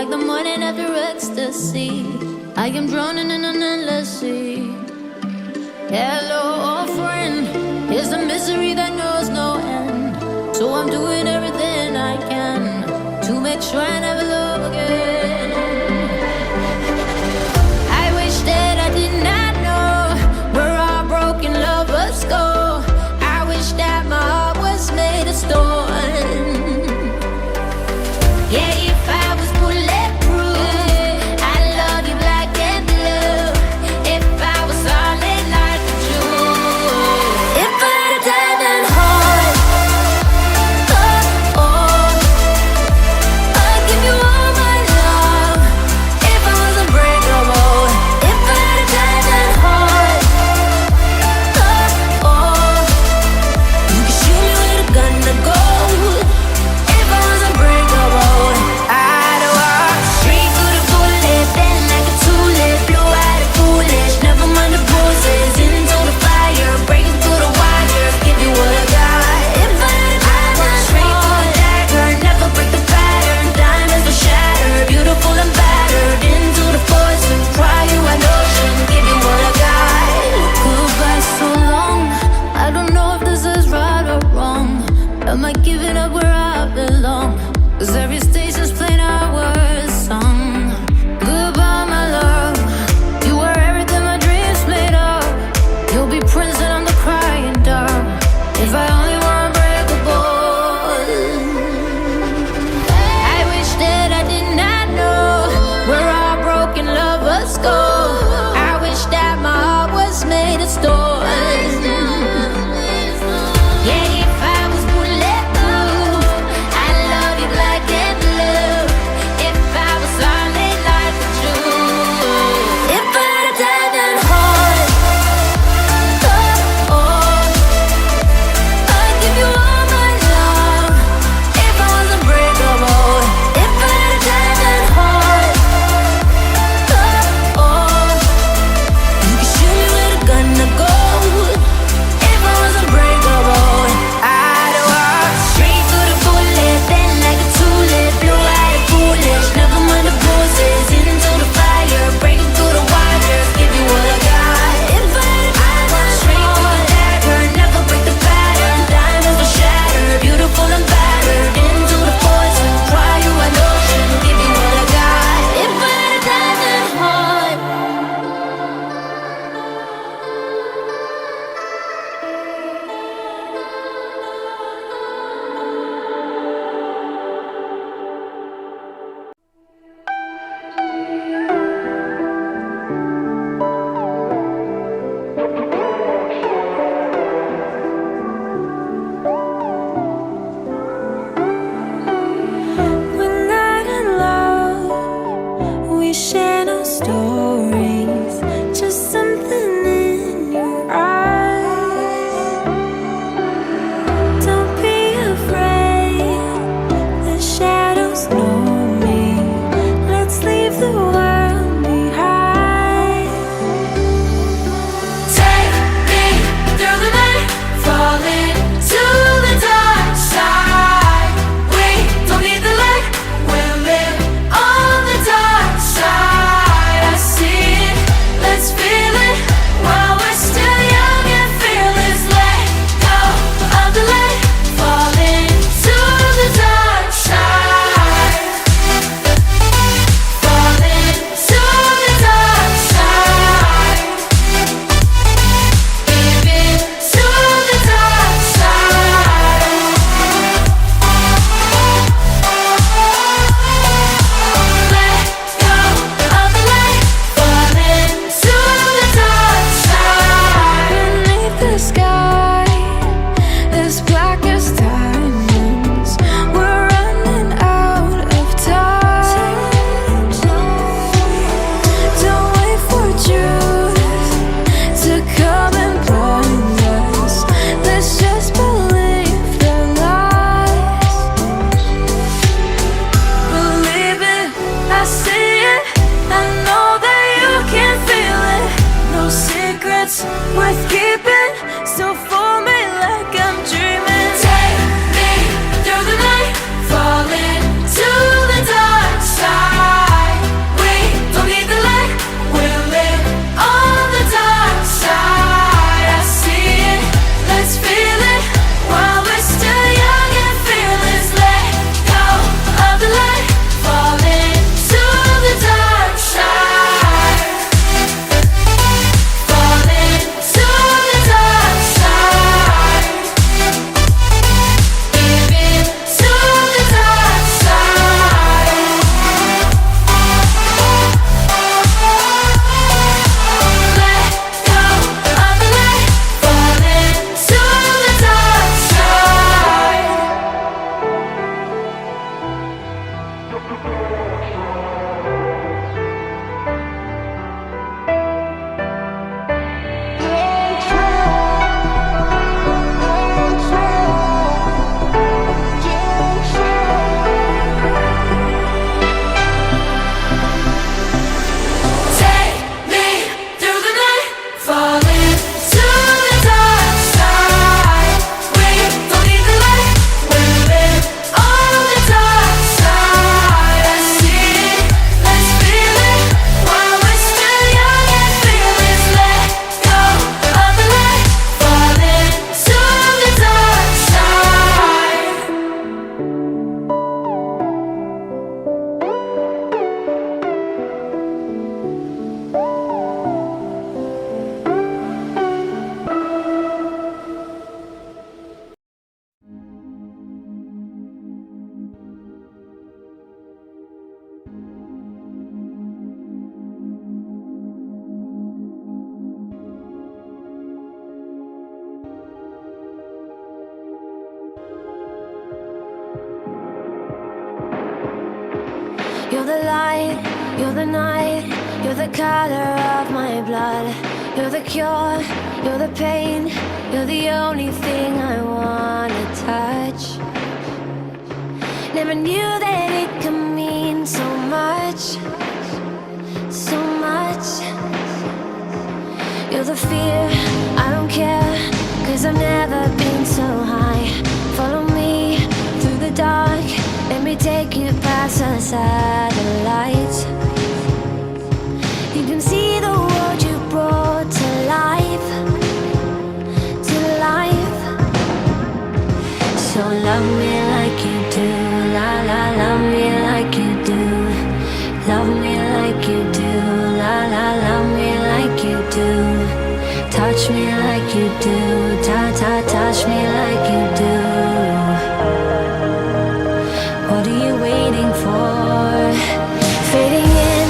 like the morning after ecstasy. I am drowning in an endless sea. Hello, old friend. Here's the misery that knows no end. So I'm doing everything I can to make sure I never love again. I wish that I did not know where our broken lovers go. I wish that my heart was made of stone. Yeah, if I was bulletproof, I'd love you black and blue. If I was solid like a Jew, if I had a diamond heart, oh, oh, I'd give you all the night, you're the color of my blood. You're the cure, you're the pain, you're the only thing I wanna touch. Never knew that it could mean so much, so much. You're the fear, I don't care, 'cause I've never been so high. Follow me through the dark, let me take you past the satellites. You can see the world you brought to life, to life. So love me like you do, la la, love me like you do. Love me like you do, la la, love me like you do. Touch me like you do, ta ta, touch me like you do. What are you waiting for? Fading in,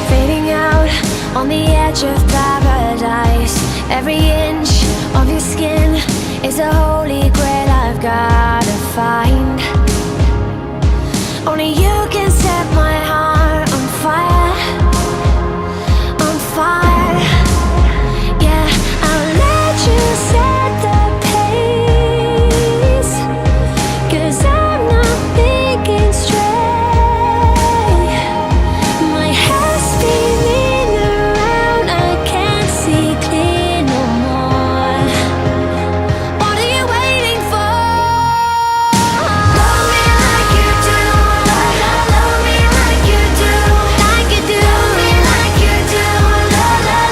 fading out, on the edge of paradise. Every inch of your skin is a holy grail I've gotta find. Only you can set my heart on fire, on fire. Yeah, I'll let you set the pace, 'cause I'm not thinking straight. My head's spinning around, I can't see clear no more. What are you waiting for? Love me like you do, love me like you do, like you do. Love me like you do,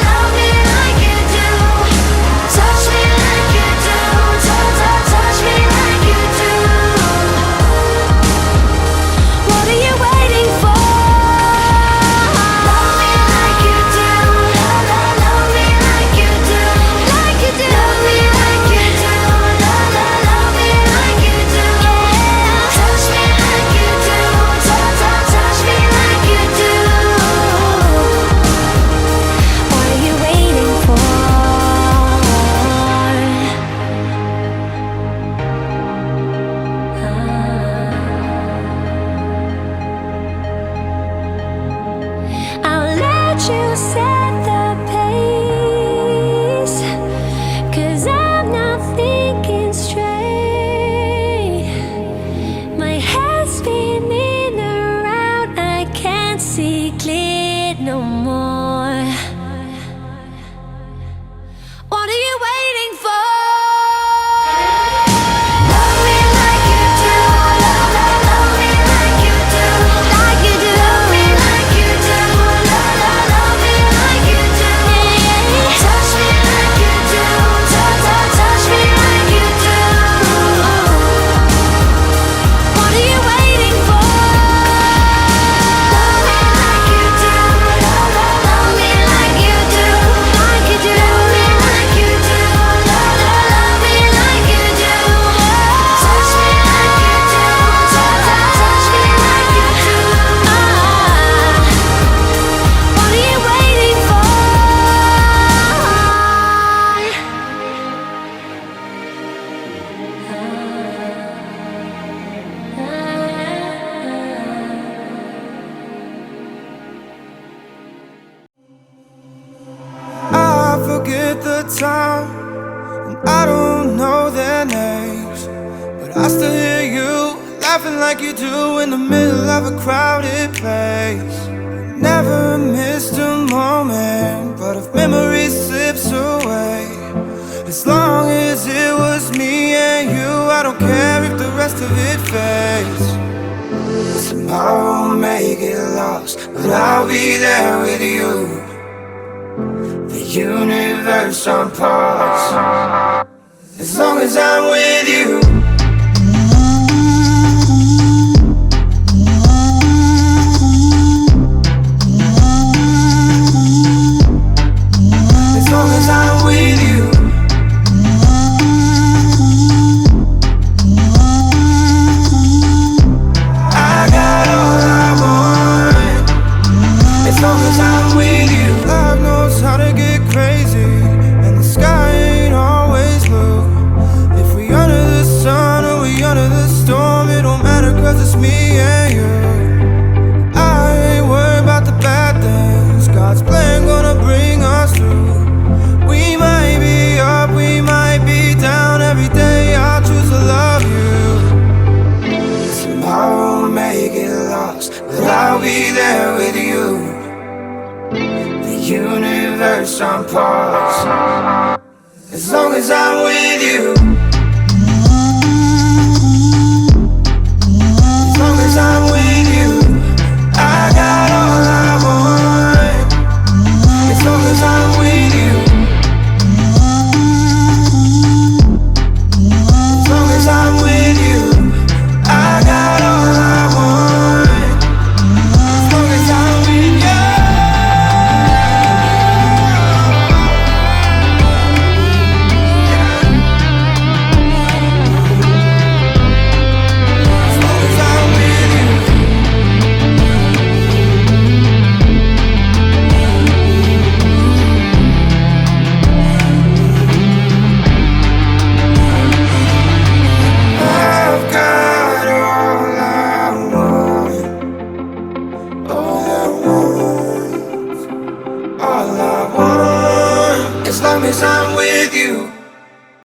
love me like you do. Touch me like you do, touch me like you do. What are you waiting for? Love me like you do, love me like you do, like you do. Love me like you do, love me like you do. Touch me like you do, touch me like you do. What are you waiting for? I'll let you set the pace, 'cause I'm not thinking straight. My head's spinning around, I can't see clear no more. What are you waiting for? Love me like you do, love me like you do, like you do. Love me like you do, love me like you do. Touch me like you do, touch me like you do. What are you waiting for? Love me like you do, love me like you do, like you do. Love me like you do, love me like you do. Touch me like you do, touch me like you do. What are you waiting for? I forget the time, and I don't know their names, but I still hear you laughing like you do in the middle of a crowded place. Never missed a moment, but if memory slips away, as long as it was me and you, I don't care if the rest of it fades. Tomorrow may get lost, but I'll be there with you. The universe on pause, as long as I'm with you. As long as I'm with you. I got all I want, as long as I'm with you. Love knows how to get crazy, and the sky ain't always blue. If we under the sun or we under the storm, it don't matter, 'cause it's me and you. I ain't worried about the bad things, universe on pause. As long as I'm with you, as long as I'm